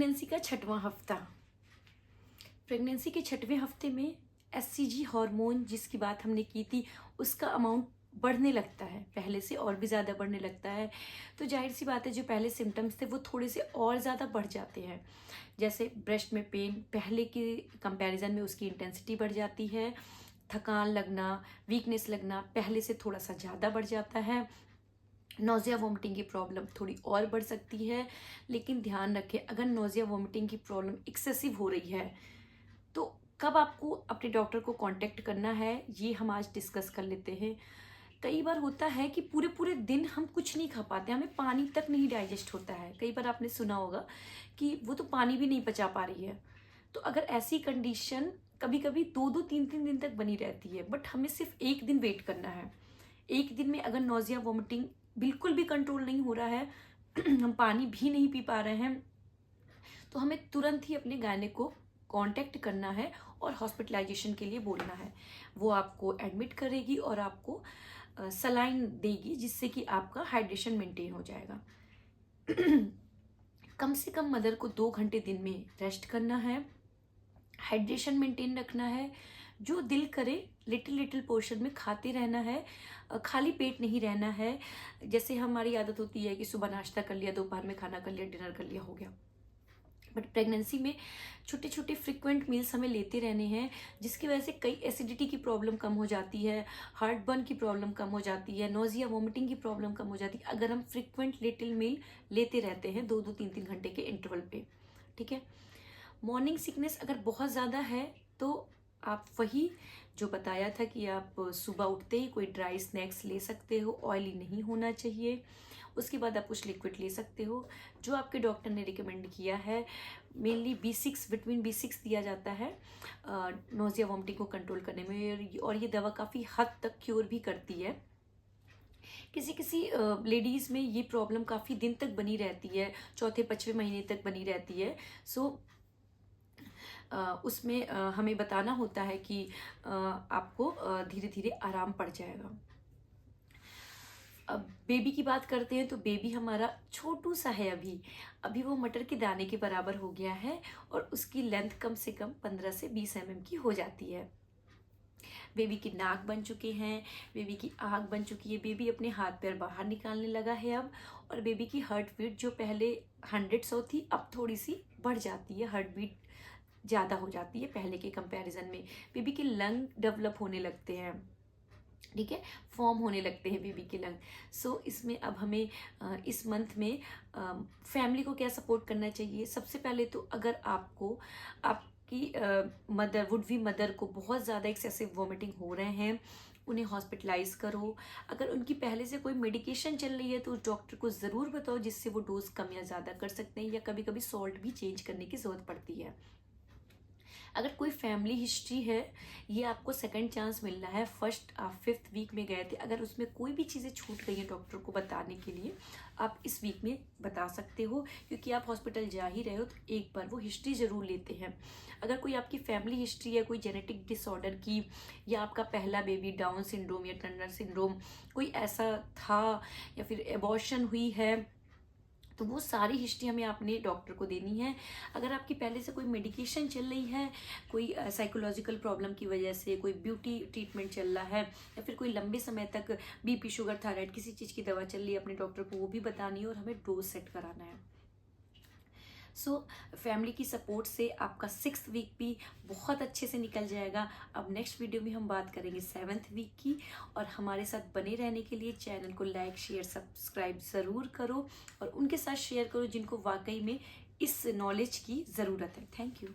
Pregnancy का छठवां हफ्ता। प्रेगनेंसी के छठवें हफ्ते में एससीजी हार्मोन जिसकी बात हमने की थी उसका अमाउंट बढ़ने लगता है, पहले से और भी ज़्यादा बढ़ने लगता है। तो जाहिर सी बात है जो पहले सिम्टम्स थे वो थोड़े से और ज़्यादा बढ़ जाते हैं। जैसे ब्रेस्ट में पेन, पहले के कंपैरिजन में उसकी इंटेंसिटी बढ़ जाती है। थकान लगना, वीकनेस लगना पहले से थोड़ा सा ज़्यादा बढ़ जाता है। नोज़िया वॉमिटिंग की प्रॉब्लम थोड़ी और बढ़ सकती है। लेकिन ध्यान रखें, अगर नोज़िया वॉमिटिंग की प्रॉब्लम एक्सेसिव हो रही है तो कब आपको अपने डॉक्टर को कांटेक्ट करना है ये हम आज डिस्कस कर लेते हैं। कई बार होता है कि पूरे पूरे दिन हम कुछ नहीं खा पाते, हमें पानी तक नहीं डाइजेस्ट होता है। कई बार आपने सुना होगा कि वो तो पानी भी नहीं पचा पा रही है। तो अगर ऐसी कंडीशन कभी कभी 2-2 3-3 दिन तक बनी रहती है, बट हमें सिर्फ एक दिन वेट करना है। एक दिन में अगर नोज़िया वॉमिटिंग बिल्कुल भी कंट्रोल नहीं हो रहा है हम पानी भी नहीं पी पा रहे हैं, तो हमें तुरंत ही अपने गायनेक को कांटेक्ट करना है और हॉस्पिटलाइजेशन के लिए बोलना है। वो आपको एडमिट करेगी और आपको सलाइन देगी जिससे कि आपका हाइड्रेशन मेंटेन हो जाएगा। कम से कम मदर को 2 घंटे दिन में रेस्ट करना है, हाइड्रेशन मेंटेन रखना है। जो दिल करे लिटिल लिटिल पोर्शन में खाते रहना है, खाली पेट नहीं रहना है। जैसे हमारी आदत होती है कि सुबह नाश्ता कर लिया, दोपहर में खाना कर लिया, डिनर कर लिया, हो गया। बट प्रेगनेंसी में छोटे छोटे फ्रिक्वेंट मील्स हमें लेते रहने हैं, जिसकी वजह से कई एसिडिटी की प्रॉब्लम कम हो जाती है, हार्ट बर्न की प्रॉब्लम कम हो जाती है, नोज़िया वॉमिटिंग की प्रॉब्लम कम हो जाती है अगर हम फ्रिक्वेंट लिटिल मील लेते रहते हैं 2-2 3-3 घंटे के इंटरवल पे। ठीक है। मॉर्निंग सिकनेस अगर बहुत ज़्यादा है तो आप वही जो बताया था कि आप सुबह उठते ही कोई ड्राई स्नैक्स ले सकते हो, ऑयली नहीं होना चाहिए। उसके बाद आप कुछ लिक्विड ले सकते हो जो आपके डॉक्टर ने रिकमेंड किया है। मेनली B6, विटामिन B6 दिया जाता है नोज़िया वॉमिटिंग को कंट्रोल करने में, और ये दवा काफ़ी हद तक क्योर भी करती है। किसी किसी लेडीज़ में ये प्रॉब्लम काफ़ी दिन तक बनी रहती है, चौथे 5वें महीने तक बनी रहती है। सो उसमें हमें बताना होता है कि आपको धीरे धीरे आराम पड़ जाएगा। अब बेबी की बात करते हैं तो बेबी हमारा छोटू सा है, अभी वो मटर के दाने के बराबर हो गया है और उसकी लेंथ कम से कम 15 से 20 mm की हो जाती है। बेबी की नाक बन चुके हैं, बेबी की आँख बन चुकी है, बेबी अपने हाथ पैर बाहर निकालने लगा है अब। और बेबी की हार्ट बीट जो पहले 100 थी अब थोड़ी सी बढ़ जाती है, हार्ट बीट ज़्यादा हो जाती है पहले के कंपैरिजन में। बेबी के लंग डेवलप होने लगते हैं, ठीक है, फॉर्म होने लगते हैं बेबी के लंग। सो इसमें अब हमें इस मंथ में फैमिली को क्या सपोर्ट करना चाहिए। सबसे पहले तो अगर आपको आपकी मदर, वुड बी मदर को बहुत ज़्यादा एक्सेसिव वॉमिटिंग हो रहे हैं, उन्हें हॉस्पिटलाइज करो। अगर उनकी पहले से कोई मेडिकेशन चल रही है तो उस डॉक्टर को ज़रूर बताओ, जिससे वो डोज कम या ज़्यादा कर सकते हैं, या कभी कभी सॉल्ट भी चेंज करने की ज़रूरत पड़ती है। अगर कोई फैमिली हिस्ट्री है, ये आपको सेकंड चांस मिलना है। फर्स्ट आप 5th वीक में गए थे, अगर उसमें कोई भी चीज़ें छूट गई हैं डॉक्टर को बताने के लिए, आप इस वीक में बता सकते हो, क्योंकि आप हॉस्पिटल जा ही रहे हो तो एक बार वो हिस्ट्री ज़रूर लेते हैं। अगर कोई आपकी फैमिली हिस्ट्री है कोई जेनेटिक डिसऑर्डर की, या आपका पहला बेबी डाउन सिंड्रोम या टर्नर सिंड्रोम कोई ऐसा था, या फिर एबॉर्शन हुई है, तो वो सारी हिस्ट्री हमें अपने डॉक्टर को देनी है। अगर आपकी पहले से कोई मेडिकेशन चल रही है, कोई साइकोलॉजिकल प्रॉब्लम की वजह से कोई ब्यूटी ट्रीटमेंट चल रहा है, या फिर कोई लंबे समय तक बीपी, शुगर, थायराइड किसी चीज़ की दवा चल रही है, अपने डॉक्टर को वो भी बतानी है और हमें डोज सेट कराना है। सो फैमिली की सपोर्ट से आपका 6th वीक भी बहुत अच्छे से निकल जाएगा। अब नेक्स्ट वीडियो में हम बात करेंगे 7th वीक की, और हमारे साथ बने रहने के लिए चैनल को लाइक, शेयर, सब्सक्राइब ज़रूर करो और उनके साथ शेयर करो जिनको वाकई में इस नॉलेज की ज़रूरत है। Thank you.